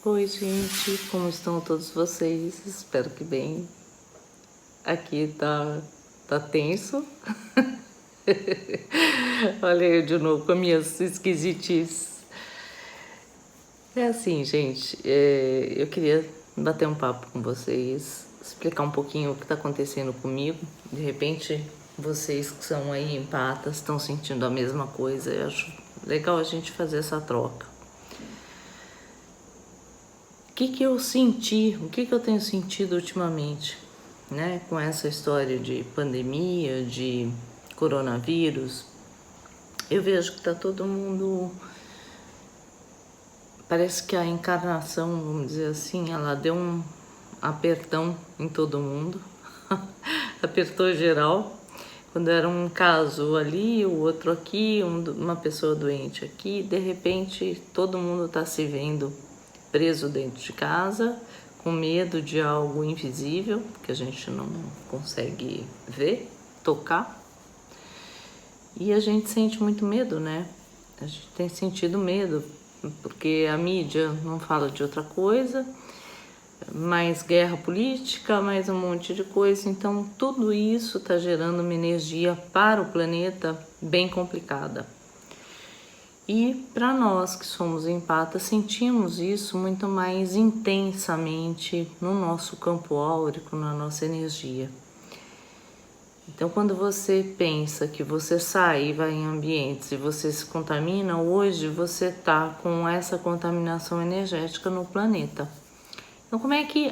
Oi, gente, como estão todos vocês? Espero que bem. Aqui tá tenso. Olha eu de novo com as minhas esquisitices. É assim, gente, eu queria bater um papo com vocês, explicar um pouquinho o que tá acontecendo comigo. De repente, vocês que são aí empatas estão sentindo a mesma coisa. Eu acho legal a gente fazer essa troca. O que eu senti, o que eu tenho sentido ultimamente, né? Com essa história de pandemia, de coronavírus, eu vejo que tá todo mundo... Parece que a encarnação, vamos dizer assim, ela deu um apertão em todo mundo, apertou geral. Quando era um caso ali, o outro aqui, uma pessoa doente aqui, de repente todo mundo tá se vendo preso dentro de casa, com medo de algo invisível, que a gente não consegue ver, tocar. E a gente sente muito medo, né? A gente tem sentido medo, porque a mídia não fala de outra coisa, mais guerra política, mais um monte de coisa. Então, tudo isso está gerando uma energia para o planeta bem complicada. E para nós que somos empatas, sentimos isso muito mais intensamente no nosso campo áurico, na nossa energia. Então, quando você pensa que você sai e vai em ambientes e você se contamina, hoje você está com essa contaminação energética no planeta. Então, como é que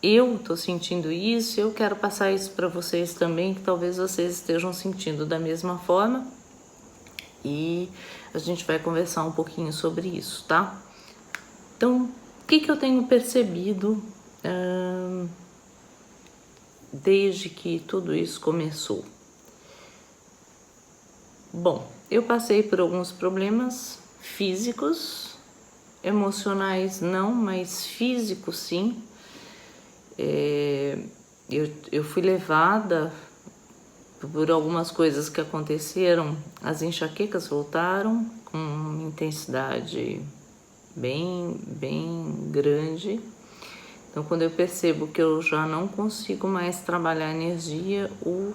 eu estou sentindo isso? Eu quero passar isso para vocês também, que talvez vocês estejam sentindo da mesma forma. E a gente vai conversar um pouquinho sobre isso, tá? Então, o que eu tenho percebido desde que tudo isso começou? Bom, eu passei por alguns problemas físicos, emocionais não, mas físicos sim. Eu fui levada por algumas coisas que aconteceram, as enxaquecas voltaram com intensidade bem grande. Então, quando eu percebo que eu já não consigo mais trabalhar energia, o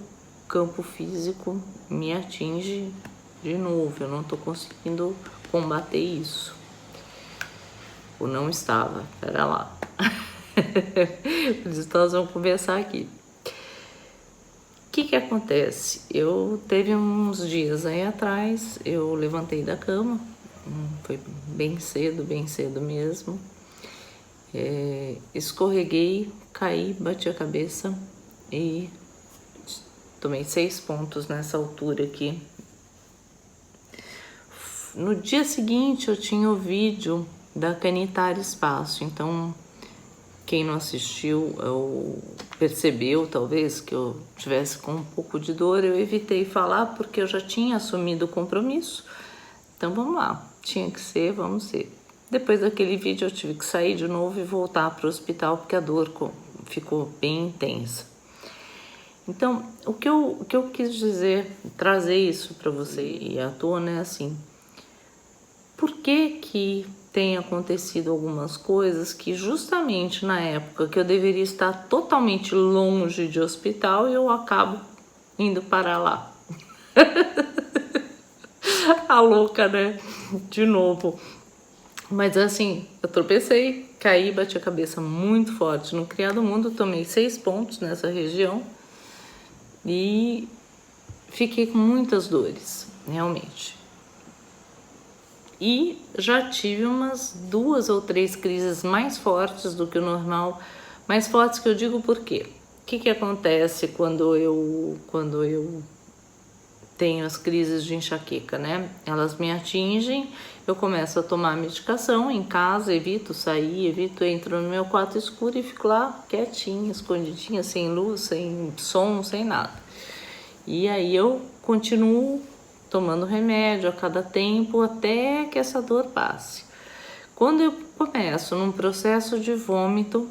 campo físico me atinge de novo. Eu não estou conseguindo combater isso. Ou não estava, pera lá. Por isso nós vamos conversar aqui. O que acontece? Eu teve uns dias aí atrás, eu levantei da cama, foi bem cedo mesmo. Escorreguei, caí, bati a cabeça e tomei 6 pontos nessa altura aqui. No dia seguinte eu tinha o vídeo da Canitar Espaço, então quem não assistiu ou percebeu talvez que eu tivesse com um pouco de dor, eu evitei falar porque eu já tinha assumido o compromisso. Então vamos lá, tinha que ser, vamos ser. Depois daquele vídeo eu tive que sair de novo e voltar para o hospital porque a dor ficou bem intensa. Então, o que eu quis dizer, trazer isso para você e à tona é assim, por que tem acontecido algumas coisas que justamente na época que eu deveria estar totalmente longe de hospital, eu acabo indo parar lá. A louca, né? De novo. Mas assim, eu tropecei, caí, bati a cabeça muito forte no criado mundo, tomei 6 pontos nessa região e fiquei com muitas dores, realmente. E já tive umas 2 ou 3 crises mais fortes do que o normal. Mais fortes que eu digo por quê? O que acontece quando eu tenho as crises de enxaqueca, né? Elas me atingem, eu começo a tomar medicação em casa, evito sair, entro no meu quarto escuro e fico lá quietinha, escondidinha, sem luz, sem som, sem nada. E aí eu continuo tomando remédio a cada tempo até que essa dor passe. Quando eu começo num processo de vômito,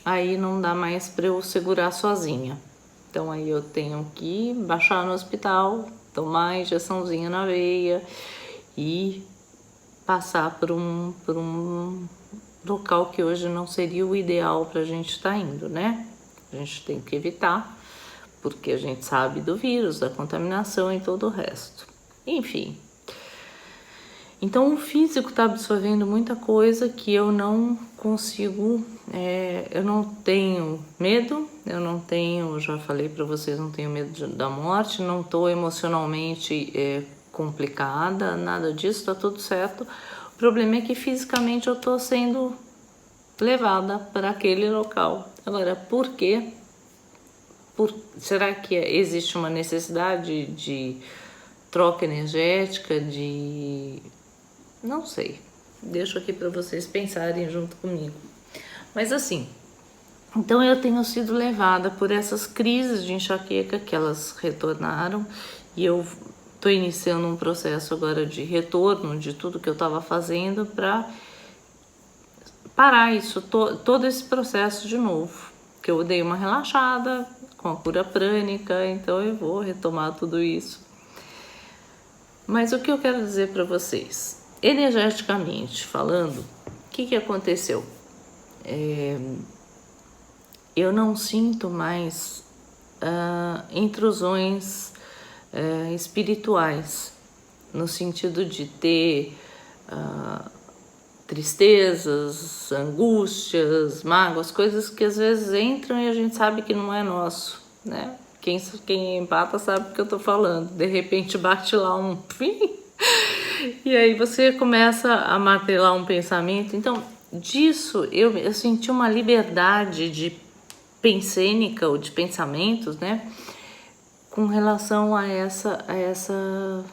aí não dá mais para eu segurar sozinha. Então aí eu tenho que baixar no hospital, tomar a injeçãozinha na veia e passar por um local que hoje não seria o ideal para a gente estar indo, né? A gente tem que evitar, porque a gente sabe do vírus, da contaminação e todo o resto. Enfim. Então o físico está absorvendo muita coisa que eu não consigo, eu não tenho medo, eu não tenho, já falei para vocês, não tenho medo da morte, não estou emocionalmente complicada, nada disso, está tudo certo. O problema é que fisicamente eu estou sendo levada para aquele local. Agora, por quê? Será que existe uma necessidade de troca energética, não sei, deixo aqui para vocês pensarem junto comigo. Mas assim, então eu tenho sido levada por essas crises de enxaqueca que elas retornaram e eu estou iniciando um processo agora de retorno de tudo que eu estava fazendo para parar isso, todo esse processo de novo. Que eu dei uma relaxada com a cura prânica, então eu vou retomar tudo isso. Mas o que eu quero dizer para vocês? Energeticamente falando, o que aconteceu? Eu não sinto mais intrusões espirituais, no sentido de ter tristezas, angústias, mágoas, coisas que às vezes entram e a gente sabe que não é nosso, né? Quem empata sabe o que eu tô falando. De repente bate lá um fim. E aí você começa a martelar um pensamento. Então, disso eu senti uma liberdade de pensênica ou de pensamentos, né? Com relação a essa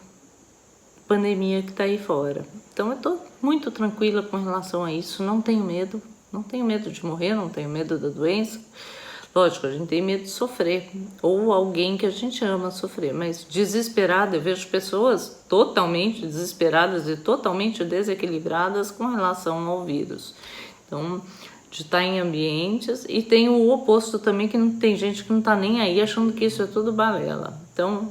pandemia que tá aí fora. Então eu tô muito tranquila com relação a isso. Não tenho medo de morrer, não tenho medo da doença. Lógico, a gente tem medo de sofrer, ou alguém que a gente ama sofrer, mas desesperada, eu vejo pessoas totalmente desesperadas e totalmente desequilibradas com relação ao vírus. Então, de estar em ambientes, e tem o oposto também, que não tem gente que não tá nem aí achando que isso é tudo balela. Então,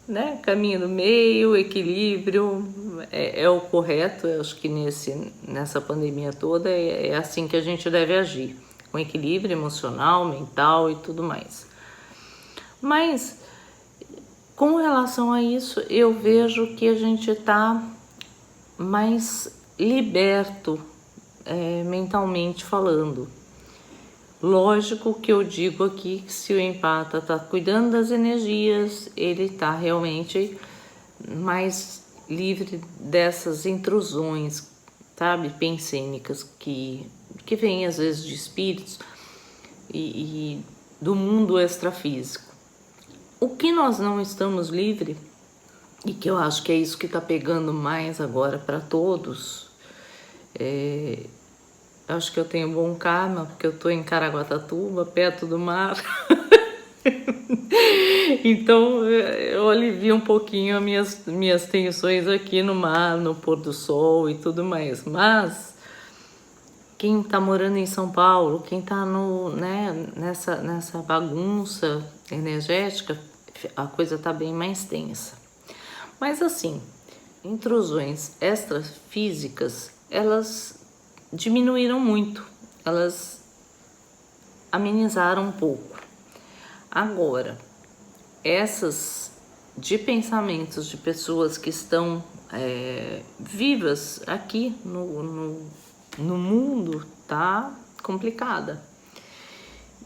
né, caminho do meio, equilíbrio, é o correto. Eu acho que nessa pandemia toda é assim que a gente deve agir. Com equilíbrio emocional, mental e tudo mais. Mas, com relação a isso, eu vejo que a gente está mais liberto, mentalmente falando. Lógico que eu digo aqui que se o empata está cuidando das energias, ele está realmente mais livre dessas intrusões, sabe, pensênicas que vem às vezes de espíritos e do mundo extrafísico. O que nós não estamos livres, e que eu acho que é isso que está pegando mais agora para todos, acho que eu tenho bom karma, porque eu estou em Caraguatatuba, perto do mar. Então eu alivio um pouquinho as minhas tensões aqui no mar, no pôr do sol e tudo mais. Mas quem está morando em São Paulo, quem está nessa bagunça energética, a coisa está bem mais tensa. Mas assim, intrusões extrafísicas, elas diminuíram muito, elas amenizaram um pouco. Agora, essas de pensamentos de pessoas que estão vivas aqui no mundo, tá complicada.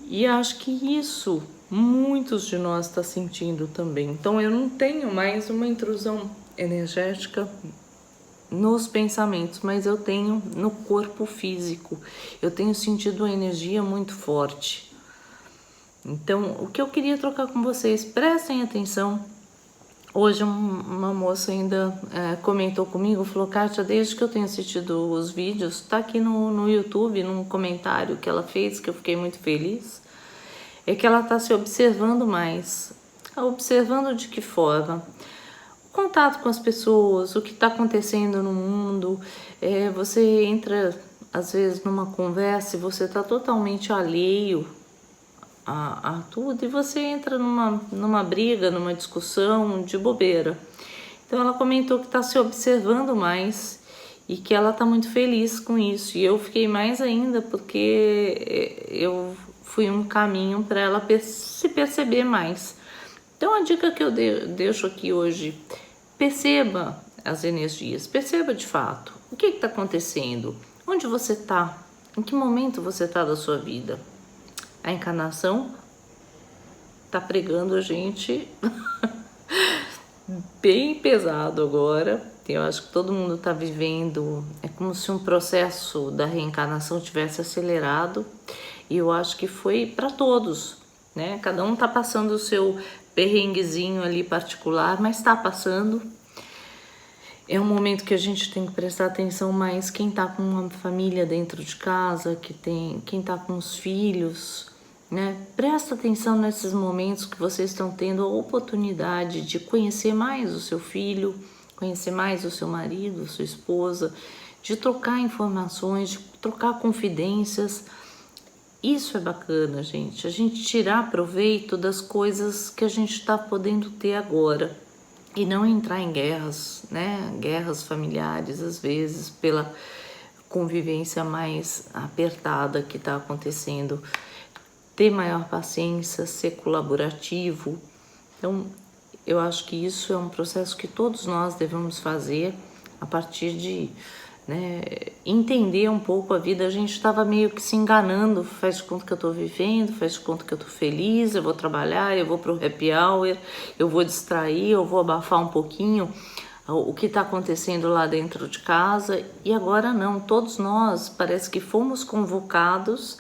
E acho que isso muitos de nós está sentindo também. Então eu não tenho mais uma intrusão energética nos pensamentos, mas eu tenho no corpo físico. Eu tenho sentido a energia muito forte. Então, o que eu queria trocar com vocês, prestem atenção. Hoje uma moça ainda comentou comigo, falou: Kátia, desde que eu tenho assistido os vídeos, tá aqui no YouTube, num comentário que ela fez, que eu fiquei muito feliz, é que ela tá se observando mais. Observando de que forma? O contato com as pessoas, o que está acontecendo no mundo. Você entra, às vezes, numa conversa e você tá totalmente alheio a tudo, e você entra numa briga, numa discussão de bobeira. Então ela comentou que está se observando mais e que ela tá muito feliz com isso. E eu fiquei mais ainda porque eu fui um caminho para ela se perceber mais. Então a dica que eu deixo aqui hoje: perceba as energias, perceba de fato o que está acontecendo, onde você está, em que momento você está da sua vida. A encarnação tá pregando a gente bem pesado agora. Eu acho que todo mundo tá vivendo, é como se um processo da reencarnação tivesse acelerado, e eu acho que foi para todos, né? Cada um tá passando o seu perrenguezinho ali particular, mas tá passando. É um momento que a gente tem que prestar atenção mais quem tá com uma família dentro de casa, quem tá com os filhos, né? Presta atenção nesses momentos que vocês estão tendo a oportunidade de conhecer mais o seu filho, conhecer mais o seu marido, sua esposa, de trocar informações, de trocar confidências. Isso é bacana, gente. A gente tirar proveito das coisas que a gente está podendo ter agora e não entrar em guerras, né? Guerras familiares, às vezes, pela convivência mais apertada que está acontecendo. Ter maior paciência, ser colaborativo. Então, eu acho que isso é um processo que todos nós devemos fazer a partir de, né, entender um pouco a vida. A gente estava meio que se enganando: faz de conta que eu estou vivendo, faz de conta que eu estou feliz, eu vou trabalhar, eu vou pro happy hour, eu vou distrair, eu vou abafar um pouquinho o que está acontecendo lá dentro de casa. E agora não, todos nós parece que fomos convocados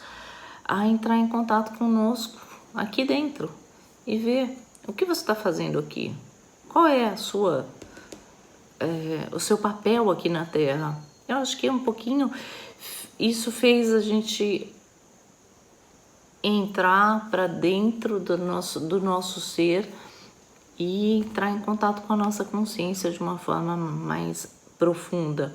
a entrar em contato conosco aqui dentro e ver o que você está fazendo aqui, qual é o seu papel aqui na Terra. Eu acho que um pouquinho isso fez a gente entrar para dentro do nosso ser e entrar em contato com a nossa consciência de uma forma mais profunda.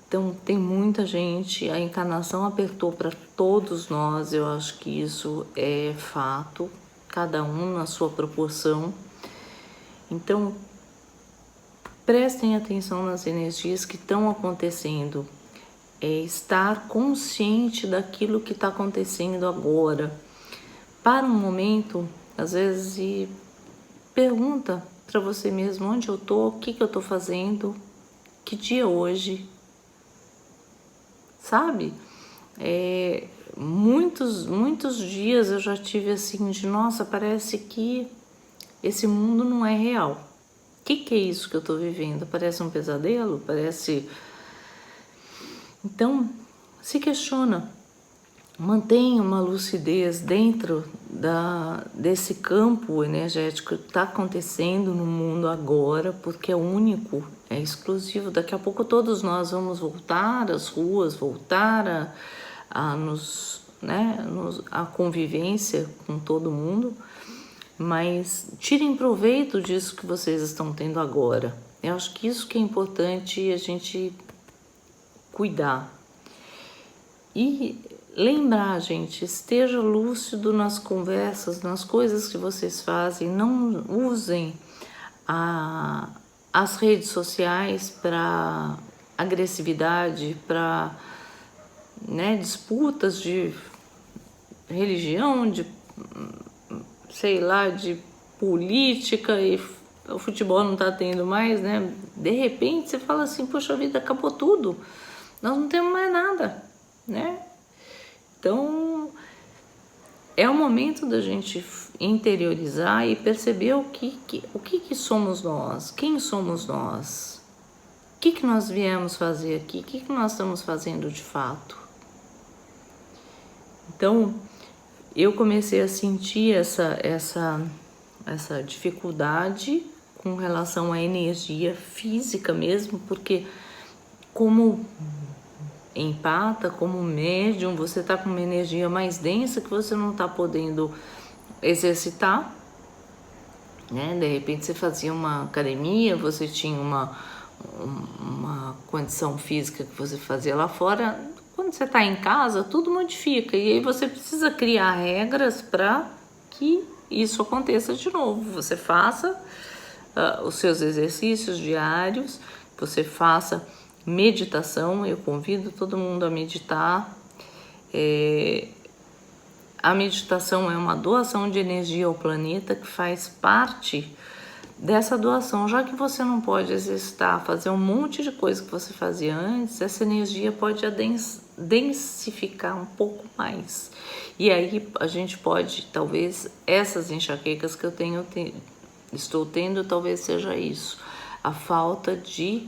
Então tem muita gente, a encarnação apertou para todos nós, eu acho que isso é fato, cada um na sua proporção. Então prestem atenção nas energias que estão acontecendo, estar consciente daquilo que está acontecendo agora. Para um momento, às vezes, e pergunta para você mesmo: onde eu tô, o que eu tô fazendo, que dia é hoje, sabe? Muitos dias eu já tive assim de: nossa, parece que esse mundo não é real. O que é isso que eu tô vivendo? Parece um pesadelo? Parece... Então, se questiona. Mantenha uma lucidez dentro desse campo energético que está acontecendo no mundo agora, porque é único, é exclusivo. Daqui a pouco todos nós vamos voltar às ruas, voltar a convivência com todo mundo, mas tirem proveito disso que vocês estão tendo agora. Eu acho que isso que é importante a gente cuidar. E lembrar, gente, esteja lúcido nas conversas, nas coisas que vocês fazem. Não usem as redes sociais para agressividade, para, né, disputas de religião, de, sei lá, de política, e o futebol não tá tendo mais, né? De repente você fala assim: poxa vida, acabou tudo, nós não temos mais nada, né? Então é o momento da gente interiorizar e perceber o que somos nós, quem somos nós, o que nós viemos fazer aqui, o que nós estamos fazendo de fato. Então eu comecei a sentir essa dificuldade com relação à energia física mesmo, porque como empata, como médium, você tá com uma energia mais densa que você não tá podendo exercitar, né? De repente você fazia uma academia, você tinha uma condição física que você fazia lá fora. Quando você tá em casa, tudo modifica, e aí você precisa criar regras para que isso aconteça de novo. Você faça os seus exercícios diários você faça meditação. Eu convido todo mundo a meditar. A meditação é uma doação de energia ao planeta que faz parte dessa doação. Já que você não pode exercitar, fazer um monte de coisa que você fazia antes, essa energia pode densificar um pouco mais. E aí a gente pode, talvez, essas enxaquecas que eu estou tendo, talvez seja isso. A falta de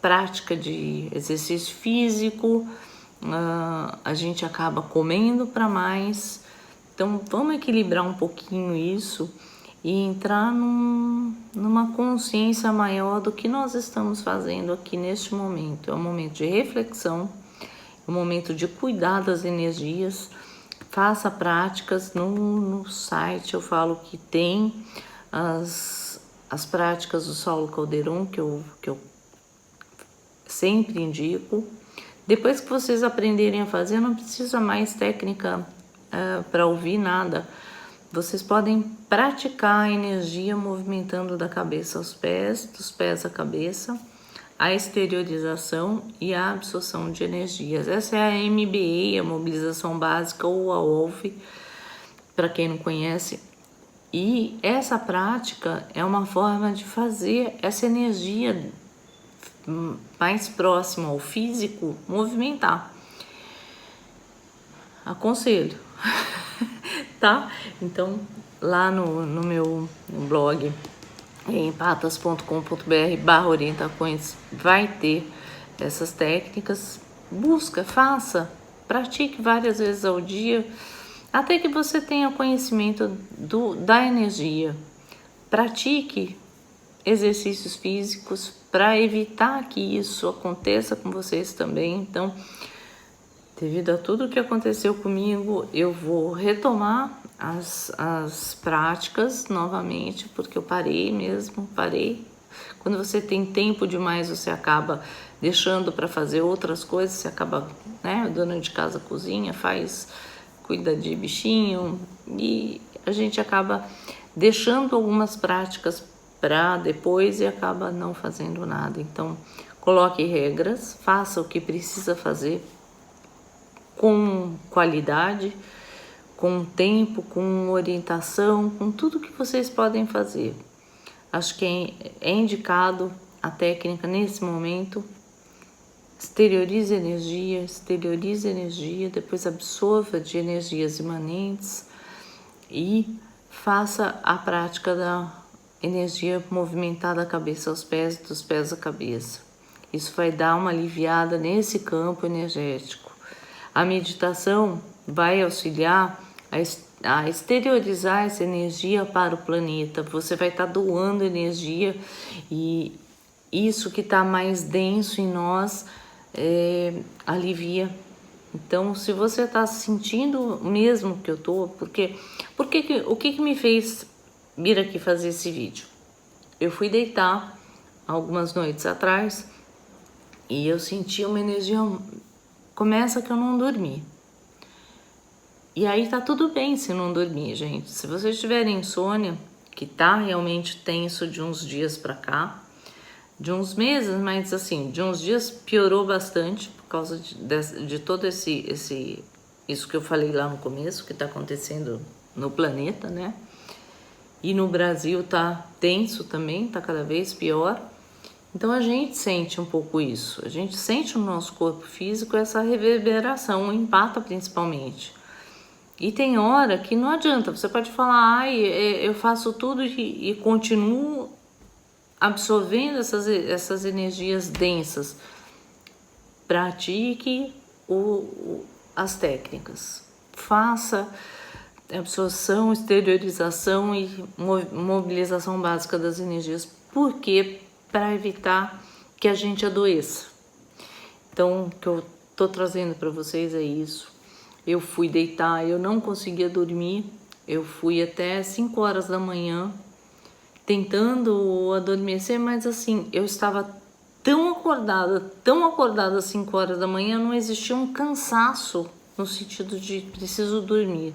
prática de exercício físico, a gente acaba comendo para mais. Então vamos equilibrar um pouquinho isso e entrar numa consciência maior do que nós estamos fazendo aqui neste momento. É um momento de reflexão, é um momento de cuidar das energias. Faça práticas no site, eu falo que tem as práticas do Saulo Calderon, que eu sempre indico. Depois que vocês aprenderem a fazer, não precisa mais técnica para ouvir nada. Vocês podem praticar a energia movimentando da cabeça aos pés, dos pés à cabeça, a exteriorização e a absorção de energias. Essa é a MBA, a mobilização básica, ou a WOLF, para quem não conhece. E essa prática é uma forma de fazer essa energia mais próxima ao físico movimentar. Aconselho. Tá? Então, lá no meu blog, em patas.com.br/orientações, vai ter essas técnicas. Busca, faça, pratique várias vezes ao dia, até que você tenha conhecimento da energia. Pratique exercícios físicos para evitar que isso aconteça com vocês também. Então, devido a tudo que aconteceu comigo, eu vou retomar as práticas novamente, porque eu parei. Quando você tem tempo demais, você acaba deixando para fazer outras coisas, você acaba, né, dona de casa cozinha, cuida de bichinho, e a gente acaba deixando algumas práticas para depois e acaba não fazendo nada. Então, coloque regras, faça o que precisa fazer com qualidade, com tempo, com orientação, com tudo que vocês podem fazer. Acho que é indicado a técnica nesse momento. Exteriorize energia, depois absorva de energias imanentes e faça a prática da energia movimentada da cabeça aos pés, dos pés à cabeça. Isso vai dar uma aliviada nesse campo energético. A meditação vai auxiliar a exteriorizar essa energia para o planeta. Você vai estar doando energia, e isso que está mais denso em nós alivia. Então, se você está sentindo mesmo que eu estou, o que me fez vir aqui fazer esse vídeo? Eu fui deitar algumas noites atrás e eu senti uma energia. Começa que eu não dormi. E aí tá tudo bem se não dormir, gente. Se vocês tiverem insônia, que tá realmente tenso de uns dias pra cá, de uns meses, mas assim, de uns dias piorou bastante por causa de todo isso que eu falei lá no começo, que tá acontecendo no planeta, né? E no Brasil tá tenso também, tá cada vez pior. Então a gente sente um pouco isso, a gente sente no nosso corpo físico essa reverberação, o empata principalmente. E tem hora que não adianta, você pode falar, eu faço tudo e continuo absorvendo essas energias densas. Pratique as técnicas, faça absorção, exteriorização e mobilização básica das energias. Por quê? Para evitar que a gente adoeça. Então, o que eu tô trazendo para vocês é isso. Eu fui deitar, eu não conseguia dormir, eu fui até 5 horas da manhã tentando adormecer, mas assim, eu estava tão acordada às 5 horas da manhã, não existia um cansaço no sentido de preciso dormir.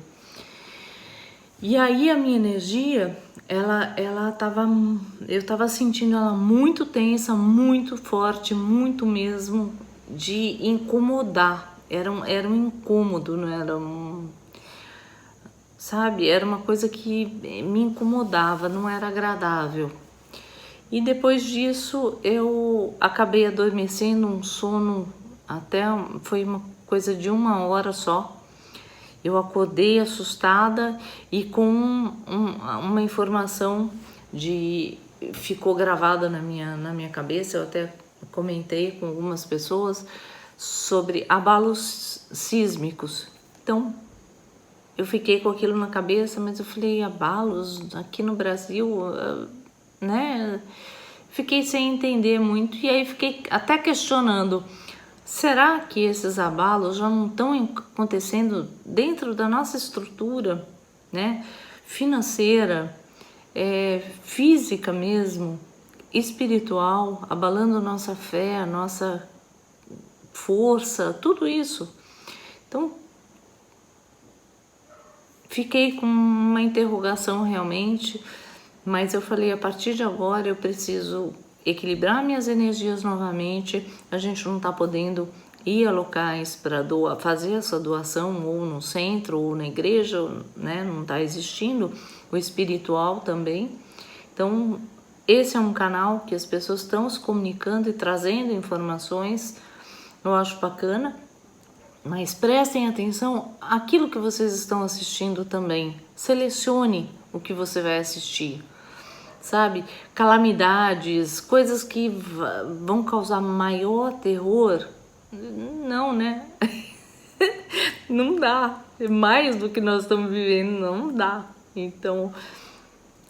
E aí a minha energia, eu tava sentindo ela muito tensa, muito forte, muito mesmo, de incomodar. Era um incômodo, não era um, sabe? Era uma coisa que me incomodava, não era agradável. E depois disso eu acabei adormecendo, um sono foi uma coisa de 1 hora só. Eu acordei assustada e com uma informação ficou gravada na minha cabeça. Eu até comentei com algumas pessoas sobre abalos sísmicos. Então eu fiquei com aquilo na cabeça, mas eu falei, abalos aqui no Brasil, né? Fiquei sem entender muito e aí fiquei até questionando, será que esses abalos já não estão acontecendo dentro da nossa estrutura, né? Financeira, física mesmo, espiritual, abalando nossa fé, nossa força, tudo isso. Então, fiquei com uma interrogação realmente, mas eu falei, a partir de agora eu preciso equilibrar minhas energias novamente. A gente não está podendo ir a locais para fazer essa doação, ou no centro, ou na igreja, né? Não está existindo. O espiritual também. Então, esse é um canal que as pessoas estão se comunicando e trazendo informações. Eu acho bacana. Mas prestem atenção àquilo que vocês estão assistindo também. Selecione o que você vai assistir. Sabe? Calamidades, coisas que vão causar maior terror. Não, né? Não dá. Mais do que nós estamos vivendo, não dá. Então,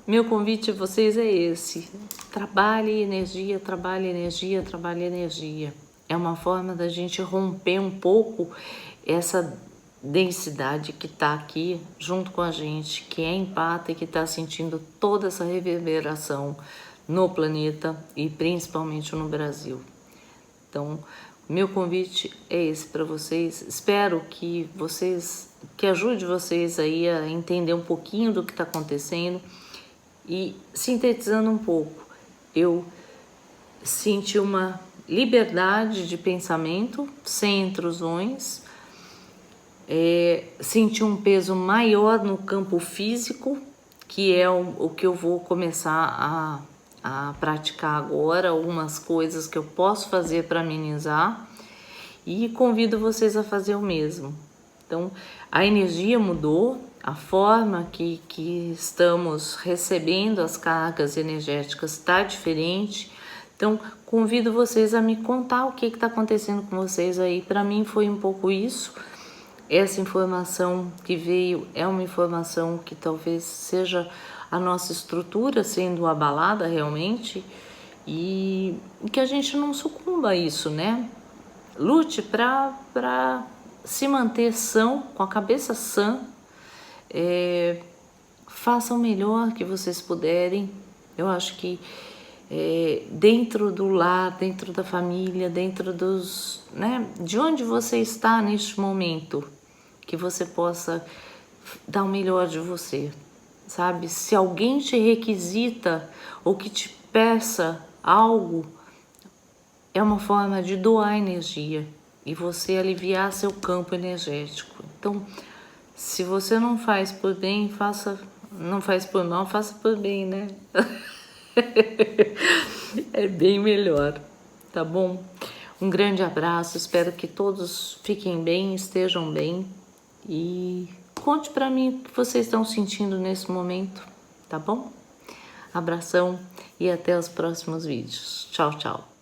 meu convite a vocês é esse. Trabalhe energia, trabalhe energia, trabalhe energia. É uma forma da gente romper um pouco essa densidade que está aqui junto com a gente, que é empata e que está sentindo toda essa reverberação no planeta e principalmente no Brasil. Então, meu convite é esse para vocês. Espero que ajude vocês aí a entender um pouquinho do que está acontecendo. E sintetizando um pouco, eu senti uma liberdade de pensamento, sem intrusões, senti um peso maior no campo físico, que é o que eu vou começar a praticar agora, algumas coisas que eu posso fazer para amenizar, e convido vocês a fazer o mesmo. Então, a energia mudou, a forma que estamos recebendo as cargas energéticas está diferente. Então, convido vocês a me contar o que está acontecendo com vocês aí. Para mim foi um pouco isso. Essa informação que veio é uma informação que talvez seja a nossa estrutura sendo abalada realmente, e que a gente não sucumba a isso, né? Lute para se manter são, com a cabeça sã. Façam o melhor que vocês puderem. Eu acho que dentro do lar, dentro da família, dentro de onde você está neste momento, que você possa dar o melhor de você, sabe? Se alguém te requisita ou que te peça algo, é uma forma de doar energia e você aliviar seu campo energético. Então, se você não faz por bem, não faz por mal, faça por bem, né? É bem melhor, tá bom? Um grande abraço, espero que todos fiquem bem, estejam bem e conte pra mim o que vocês estão sentindo nesse momento, tá bom? Abração e até os próximos vídeos. Tchau, tchau.